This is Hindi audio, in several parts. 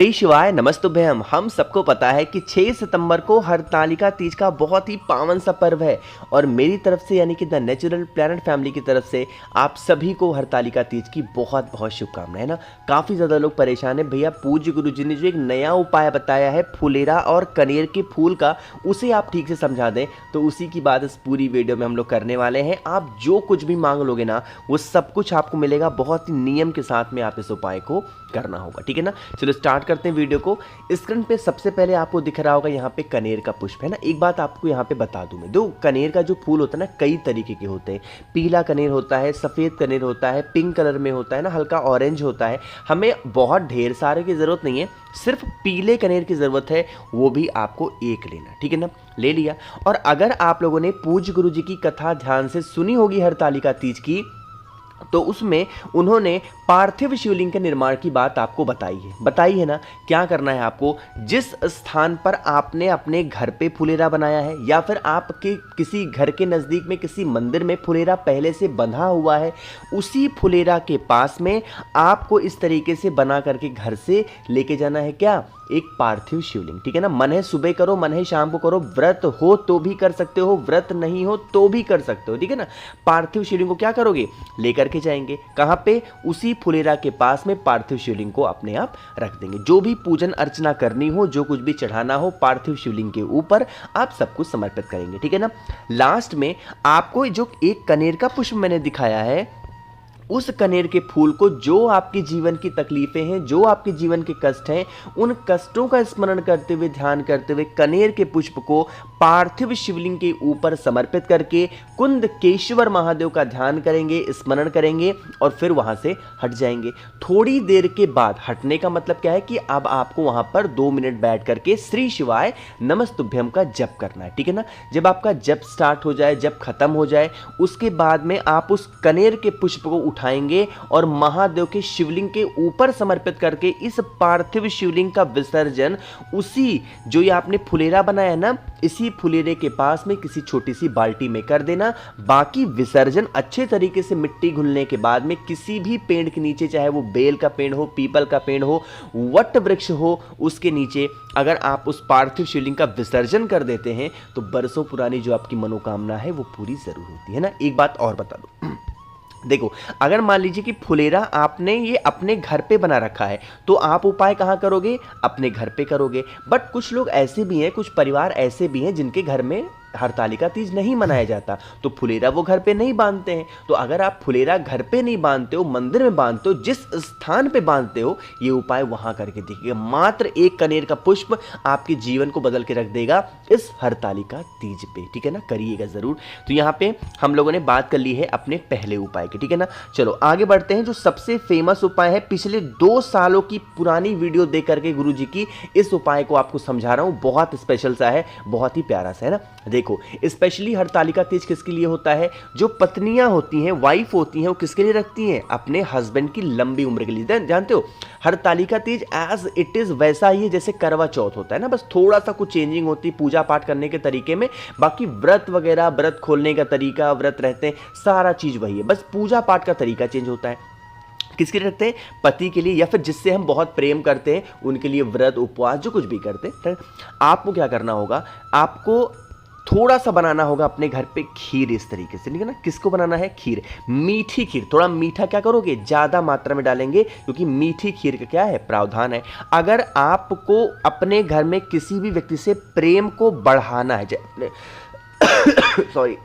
जय शिवाय नमस्तुभ्य। हम सबको पता है कि 6 सितंबर को हरतालिका तीज का बहुत ही पावन सा पर्व है और मेरी तरफ से यानी कि द नेचुरल प्लैनेट फैमिली की तरफ से आप सभी को हरतालिका तीज की बहुत बहुत शुभकामनाएं। ना काफ़ी ज़्यादा लोग परेशान हैं भैया, पूज्य गुरु जी ने जो एक नया उपाय बताया है फुलेरा और कनेर के फूल का, उसे आप ठीक से समझा दें। तो उसी की बात इस पूरी वीडियो में हम लोग करने वाले हैं। आप जो कुछ भी मांग लोगे ना वो सब कुछ आपको मिलेगा। बहुत ही नियम के साथ में आप इस उपाय को करना होगा, ठीक है ना। चलो स्टार्ट करते हैं वीडियो को। स्क्रीन पे सबसे पहले आपको दिख रहा होगा यहाँ पे कनेर का पुष्प है ना। एक बात आपको यहाँ पे बता दूं मैं, दो कनेर का जो फूल होता है ना कई तरीके के होते हैं। पीला कनेर होता है, सफ़ेद कनेर होता है, पिंक कलर में होता है ना, हल्का ऑरेंज होता है। हमें बहुत ढेर सारे की ज़रूरत नहीं है, सिर्फ पीले कनेर की ज़रूरत है, वो भी आपको एक लेना, ठीक है ना। ले लिया। और अगर आप लोगों ने पूज्य गुरु जी की कथा ध्यान से सुनी होगी हरतालिका तीज की, तो उसमें उन्होंने पार्थिव शिवलिंग के निर्माण की बात आपको बताई है ना। क्या करना है आपको, जिस स्थान पर आपने अपने घर पे फुलेरा बनाया है या फिर आपके किसी घर के नज़दीक में किसी मंदिर में फुलेरा पहले से बंधा हुआ है, उसी फुलेरा के पास में आपको इस तरीके से बना करके घर से लेके जाना है क्या, एक पार्थिव शिवलिंग, ठीक है ना। मन है सुबह करो, मन है शाम को करो, व्रत हो तो भी कर सकते हो, व्रत नहीं हो तो भी कर सकते हो, ठीक है ना। पार्थिव शिवलिंग को क्या करोगे, लेकर के जाएंगे कहाँ पे, उसी फुलेरा के पास में पार्थिव शिवलिंग को अपने आप रख देंगे। जो भी पूजन अर्चना करनी हो, जो कुछ भी चढ़ाना हो, पार्थिव शिवलिंग के ऊपर आप सब कुछ समर्पित करेंगे, ठीक है ना। लास्ट में आपको जो एक कनेर का पुष्प मैंने दिखाया है, उस कनेर के फूल को, जो आपके जीवन की तकलीफें हैं, जो आपके जीवन के कष्ट हैं, उन कष्टों का स्मरण करते हुए, ध्यान करते हुए कनेर के पुष्प को पार्थिव शिवलिंग के ऊपर समर्पित करके कुंदकेश्वर महादेव का ध्यान करेंगे, स्मरण करेंगे और फिर वहां से हट जाएंगे। थोड़ी देर के बाद हटने का मतलब क्या है कि अब आपको वहां पर 2 मिनट बैठ करके श्री शिवाय नमस्तुभ्यम का जप करना है, ठीक है ना। जब आपका जप स्टार्ट हो जाए, जब खत्म हो जाए, उसके बाद में आप उस कनेर के पुष्प को उठाएंगे और महादेव के शिवलिंग के ऊपर समर्पित करके इस पार्थिव शिवलिंग का विसर्जन उसी जो ये आपने फुलेरा बनाया है ना, इसी फुलेरे के पास में किसी छोटी सी बाल्टी में कर देना। बाकी विसर्जन अच्छे तरीके से मिट्टी घुलने के बाद में किसी भी पेड़ के नीचे, चाहे वो बेल का पेड़ हो, पीपल का पेड़ हो, वट वृक्ष हो, उसके नीचे अगर आप उस पार्थिव शिवलिंग का विसर्जन कर देते हैं तो बरसों पुरानी जो आपकी मनोकामना है वो पूरी जरूर होती है ना। एक बात और बता दो, देखो अगर मान लीजिए कि फुलेरा आपने ये अपने घर पे बना रखा है तो आप उपाय कहाँ करोगे, अपने घर पे करोगे। बट कुछ लोग ऐसे भी हैं, कुछ परिवार ऐसे भी हैं जिनके घर में हरतालिका तीज नहीं मनाया जाता, तो फुलेरा वो घर पे नहीं बांधते हैं। तो अगर आप फुलेरा घर पे नहीं बांधते हो, मंदिर में बांधते हो, जिस स्थान पे बांधते हो, ये उपाय वहां करके देखिएगा। मात्र एक कनेर का पुष्प आपके जीवन को बदल के रख देगा इस हरतालिका तीज पे, ठीक है ना। करिएगा जरूर। तो यहाँ पे हम लोगों ने बात कर ली है अपने पहले उपाय की, ठीक है ना। चलो आगे बढ़ते हैं। जो सबसे फेमस उपाय है, पिछले 2 सालों की पुरानी वीडियो देख करके गुरु जी की इस उपाय को आपको समझा रहा हूं। बहुत स्पेशल सा है, बहुत ही प्यारा सा है ना। देखो स्पेशली हरतालिका तीज किसके लिए होता है, जो पत्नियां होती हैं, वाइफ होती हैं, वो किसके लिए रखती हैं, अपने हस्बैंड की लंबी उम्र के लिए। जानते हो Hartalika Teej as it is वैसा ही है जैसे करवा चौथ होता है ना, बस थोड़ा सा कुछ चेंजिंग होती है पूजा पाठ करने के तरीके में। बाकी व्रत वगैरह, व्रत खोलने का तरीका, व्रत रहते हैं, सारा चीज वही है, बस पूजा पाठ का तरीका चेंज होता है। किसके लिए रखते हैं, पति के लिए या फिर जिससे हम बहुत प्रेम करते हैं उनके लिए व्रत उपवास जो कुछ भी करते हैं। आपको क्या करना होगा, आपको थोड़ा सा बनाना होगा अपने घर पे खीर इस तरीके से, ठीक है ना। किसको बनाना है, खीर, मीठी खीर। थोड़ा मीठा क्या करोगे, ज्यादा मात्रा में डालेंगे क्योंकि मीठी खीर का क्या है, प्रावधान है। अगर आपको अपने घर में किसी भी व्यक्ति से प्रेम को बढ़ाना है, सॉरी,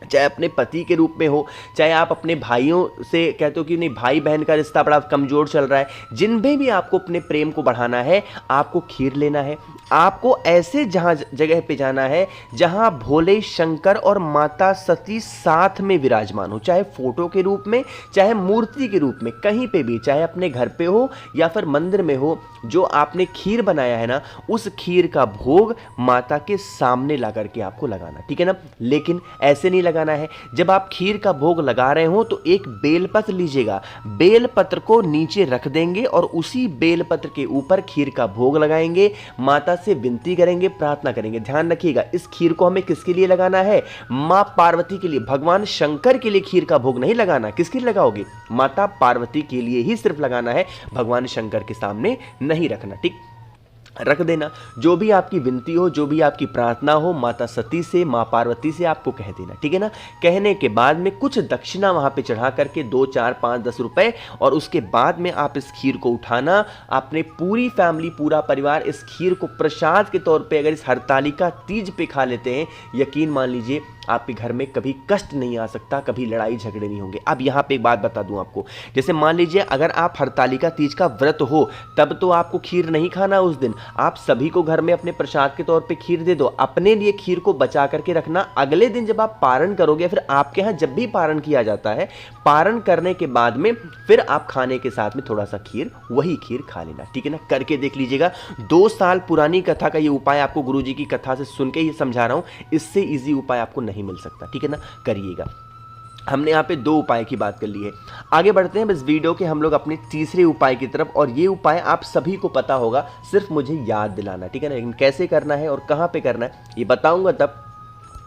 चाहे अपने पति के रूप में हो, चाहे आप अपने भाइयों से कहते हो कि नहीं भाई बहन का रिश्ता बड़ा कमजोर चल रहा है, जिनमें भी आपको अपने प्रेम को बढ़ाना है, आपको खीर लेना है। आपको ऐसे जगह पे जाना है जहां भोले शंकर और माता सती साथ में विराजमान हो, चाहे फोटो के रूप में, चाहे मूर्ति के रूप में, कहीं पे भी, चाहे अपने घर पे हो या फिर मंदिर में हो। जो आपने खीर बनाया है ना, उस खीर का भोग माता के सामने ला करके आपको लगाना, ठीक है ना। लेकिन ऐसे नहीं लगाना है, जब आप खीर का भोग लगा रहे हो तो एक बेलपत्र लीजिएगा, बेलपत्र को नीचे रख देंगे और उसी बेलपत्र के ऊपर खीर का भोग लगाएंगे, माता से विनती करेंगे, प्रार्थना करेंगे। ध्यान रखिएगा, इस खीर को हमें किसके लिए लगाना है? मां पार्वती के लिए, भगवान शंकर के लिए खीर का भोग नहीं लगाना। किसके लिए लगाओगे? माता पार्वती के लिए ही सिर्फ लगाना है, भगवान शंकर के सामने नहीं रखना। ठीक, रख देना। जो भी आपकी विनती हो, जो भी आपकी प्रार्थना हो, माता सती से, मां पार्वती से आपको कह देना, ठीक है ना। कहने के बाद में कुछ दक्षिणा वहां पे चढ़ा करके 2, 4, 5, 10 रुपए, और उसके बाद में आप इस खीर को उठाना, अपने पूरी फैमिली, पूरा परिवार इस खीर को प्रसाद के तौर पे अगर इस हरतालिका तीज पे खा लेते हैं, यकीन मान लीजिए आपके घर में कभी कष्ट नहीं आ सकता, कभी लड़ाई झगड़े नहीं होंगे। अब यहाँ पे एक बात बता दूं आपको, जैसे मान लीजिए अगर आप हरतालिका तीज का व्रत हो, तब तो आपको खीर नहीं खाना उस दिन, आप सभी को घर में अपने प्रसाद के तौर पे खीर दे दो, अपने लिए खीर को बचा करके रखना। अगले दिन जब आप पारण करोगे, फिर आपके यहाँ जब भी पारण किया जाता है, पारण करने के बाद में फिर आप खाने के साथ में थोड़ा सा खीर, वही खीर खा लेना, ठीक है ना। करके देख लीजिएगा। 2 साल पुरानी कथा का ये उपाय आपको गुरुजी की कथा से सुन के ही समझा रहा हूं, इससे इजी उपाय आपको नहीं मिल सकता, ठीक है ना। करिएगा। हमने यहाँ पे 2 उपाय की बात कर ली है। आगे बढ़ते हैं बस वीडियो के हम लोग अपने तीसरे उपाय की तरफ, और ये उपाय आप सभी को पता होगा, सिर्फ मुझे याद दिलाना, ठीक है ना। लेकिन कैसे करना है और कहाँ पे करना है ये बताऊंगा तब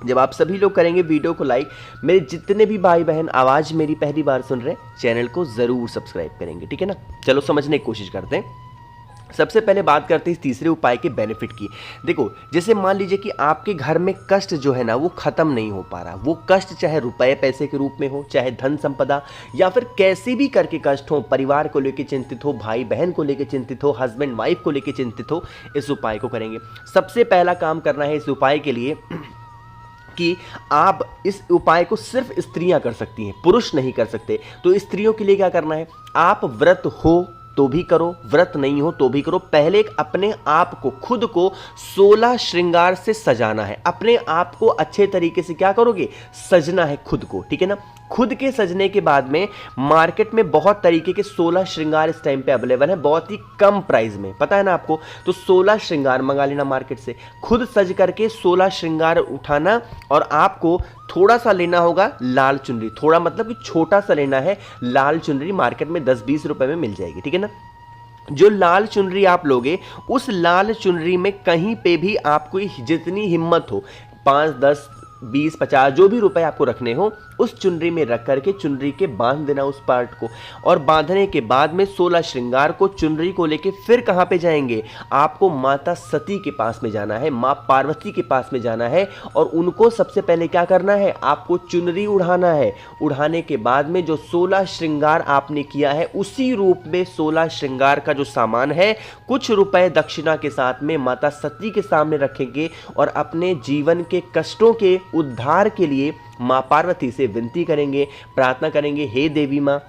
जब आप सभी लोग करेंगे वीडियो को लाइक। मेरे जितने भी भाई बहन आवाज़ मेरी पहली बार सुन रहे हैं, चैनल को ज़रूर सब्सक्राइब करेंगे, ठीक है ना। चलो समझने की कोशिश करते हैं। सबसे पहले बात करते हैं इस तीसरे उपाय के बेनिफिट की। देखो, जैसे मान लीजिए कि आपके घर में कष्ट जो है ना वो खत्म नहीं हो पा रहा, वो कष्ट चाहे रुपए पैसे के रूप में हो, चाहे धन संपदा, या फिर कैसे भी करके कष्ट हो, परिवार को लेकर चिंतित हो, भाई बहन को लेकर चिंतित हो, हस्बैंड वाइफ को लेकर चिंतित हो, इस उपाय को करेंगे। सबसे पहला काम करना है इस उपाय के लिए कि आप इस उपाय को सिर्फ स्त्रियां कर सकती हैं, पुरुष नहीं कर सकते। तो स्त्रियों के लिए क्या करना है? आप व्रत हो तो भी करो, व्रत नहीं हो तो भी करो। पहले एक अपने आप को, खुद को 16 श्रृंगार से सजाना है। अपने आप को अच्छे तरीके से क्या करोगे? सजना है खुद को, ठीक है ना। खुद के सजने के बाद में मार्केट में बहुत तरीके के 16 श्रृंगार इस टाइम पे अवेलेबल है, बहुत ही कम प्राइस में, पता है ना आपको। तो 16 श्रृंगार मंगा लेना मार्केट से, खुद सज करके 16 श्रृंगार उठाना, और आपको थोड़ा सा लेना होगा लाल चुनरी, थोड़ा मतलब कि छोटा सा लेना है लाल चुनरी, मार्केट में 10-20 रुपए में मिल जाएगी, ठीक है ना। जो लाल चुनरी आप लोगे, उस लाल चुनरी में कहीं पे भी आपको जितनी हिम्मत हो, 5, 10, 20, 50 जो भी रुपए आपको रखने हो, उस चुनरी में रख करके चुनरी के बांध देना उस पार्ट को। और बांधने के बाद में 16 श्रृंगार को, चुनरी को लेके फिर कहाँ पे जाएंगे? आपको माता सती के पास में जाना है, माँ पार्वती के पास में जाना है, और उनको सबसे पहले क्या करना है? आपको चुनरी उड़ाना है। उड़ाने के बाद में जो 16 श्रृंगार आपने किया है, उसी रूप में 16 श्रृंगार का जो सामान है, कुछ रुपए दक्षिणा के साथ में माता सती के सामने रखेंगे, और अपने जीवन के कष्टों के उद्धार के लिए मां पार्वती से विनती करेंगे, प्रार्थना करेंगे, हे देवी मां,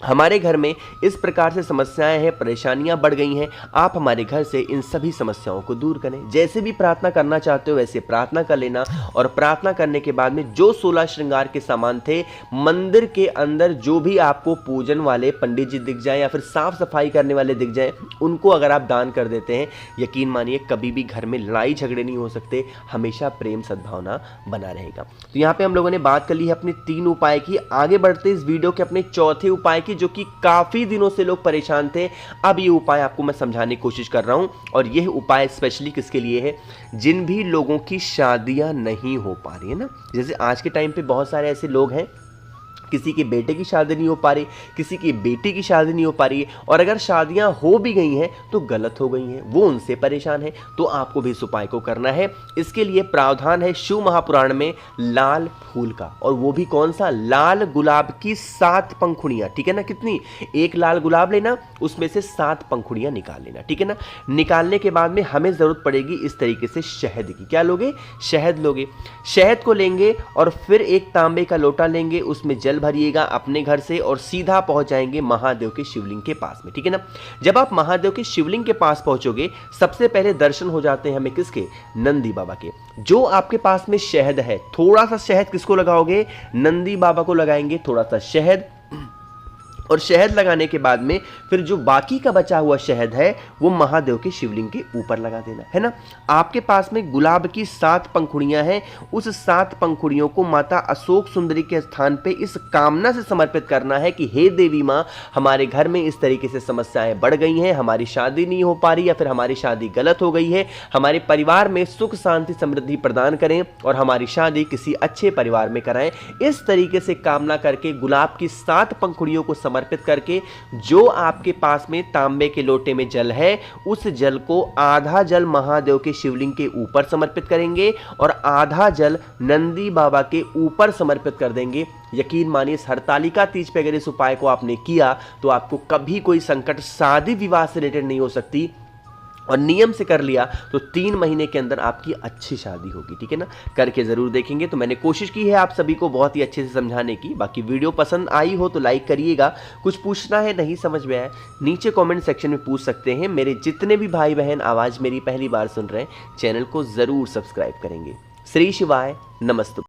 हमारे घर में इस प्रकार से समस्याएं हैं, परेशानियां बढ़ गई हैं, आप हमारे घर से इन सभी समस्याओं को दूर करें। जैसे भी प्रार्थना करना चाहते हो वैसे प्रार्थना कर लेना, और प्रार्थना करने के बाद में जो 16 श्रृंगार के सामान थे, मंदिर के अंदर जो भी आपको पूजन वाले पंडित जी दिख जाए या फिर साफ सफाई करने वाले दिख जाए, उनको अगर आप दान कर देते हैं, यकीन मानिए कभी भी घर में लड़ाई झगड़े नहीं हो सकते, हमेशा प्रेम सद्भावना बना रहेगा। तो यहाँ पे हम लोगों ने बात कर ली है अपने 3 उपाय की। आगे बढ़ते इस वीडियो के अपने चौथे उपाय की, जो कि काफी दिनों से लोग परेशान थे। अब ये उपाय आपको मैं समझाने की कोशिश कर रहा हूं, और यह उपाय स्पेशली किसके लिए है? जिन भी लोगों की शादियां नहीं हो पा रही है ना, जैसे आज के टाइम पे बहुत सारे ऐसे लोग हैं, किसी के बेटे की शादी नहीं हो पा रही, किसी की बेटी की शादी नहीं हो पा रही है, और अगर शादियां हो भी गई हैं तो गलत हो गई हैं, वो उनसे परेशान है। तो आपको भी इस उपाय को करना है। इसके लिए प्रावधान है शिव महापुराण में लाल फूल का, और वो भी कौन सा? लाल गुलाब की 7 पंखुड़ियां, ठीक है ना। कितनी? एक लाल गुलाब लेना, उसमें से 7 पंखुड़ियां निकाल लेना, ठीक है ना। निकालने के बाद में हमें जरूरत पड़ेगी इस तरीके से शहद की। क्या लोगे? शहद लोगे। शहद को लेंगे और फिर एक तांबे का लोटा लेंगे, उसमें जल भरिएगा अपने घर से, और सीधा पहुंच जाएंगे महादेव के शिवलिंग के पास में, ठीक है ना। जब आप महादेव के शिवलिंग के पास पहुंचोगे, सबसे पहले दर्शन हो जाते हैं हमें किसके? नंदी बाबा के। जो आपके पास में शहद है, थोड़ा सा शहद किसको लगाओगे? नंदी बाबा को लगाएंगे थोड़ा सा शहद। और शहद लगाने के बाद में फिर जो बाकी का बचा हुआ शहद है वो महादेव के शिवलिंग के ऊपर लगा देना है ना। आपके पास में गुलाब की 7 पंखुड़ियां हैं, उस 7 पंखुड़ियों को माता अशोक सुंदरी के स्थान पे इस कामना से समर्पित करना है कि हे देवी माँ, हमारे घर में इस तरीके से समस्याएं बढ़ गई हैं, हमारी शादी नहीं हो पा रही या फिर हमारी शादी गलत हो गई है, हमारे परिवार में सुख शांति समृद्धि प्रदान करें और हमारी शादी किसी अच्छे परिवार में कराएं। इस तरीके से कामना करके गुलाब की 7 पंखुड़ियों को समर्पित करके जो आपके पास में तांबे के लोटे में जल है, उस जल को आधा जल महादेव के शिवलिंग के ऊपर समर्पित करेंगे और आधा जल नंदी बाबा के ऊपर समर्पित कर देंगे। यकीन मानिए इस हरतालिका तीज पे अगर इस उपाय को आपने किया तो आपको कभी कोई संकट शादी विवाह से रिलेटेड नहीं हो सकती, और नियम से कर लिया तो 3 महीने के अंदर आपकी अच्छी शादी होगी। ठीक है ना, करके ज़रूर देखेंगे। तो मैंने कोशिश की है आप सभी को बहुत ही अच्छे से समझाने की। बाकी वीडियो पसंद आई हो तो लाइक करिएगा। कुछ पूछना है, नहीं समझ में आया, नीचे कमेंट सेक्शन में पूछ सकते हैं। मेरे जितने भी भाई बहन आवाज़ मेरी पहली बार सुन रहे हैं, चैनल को ज़रूर सब्सक्राइब करेंगे। श्री शिवाय, नमस्ते।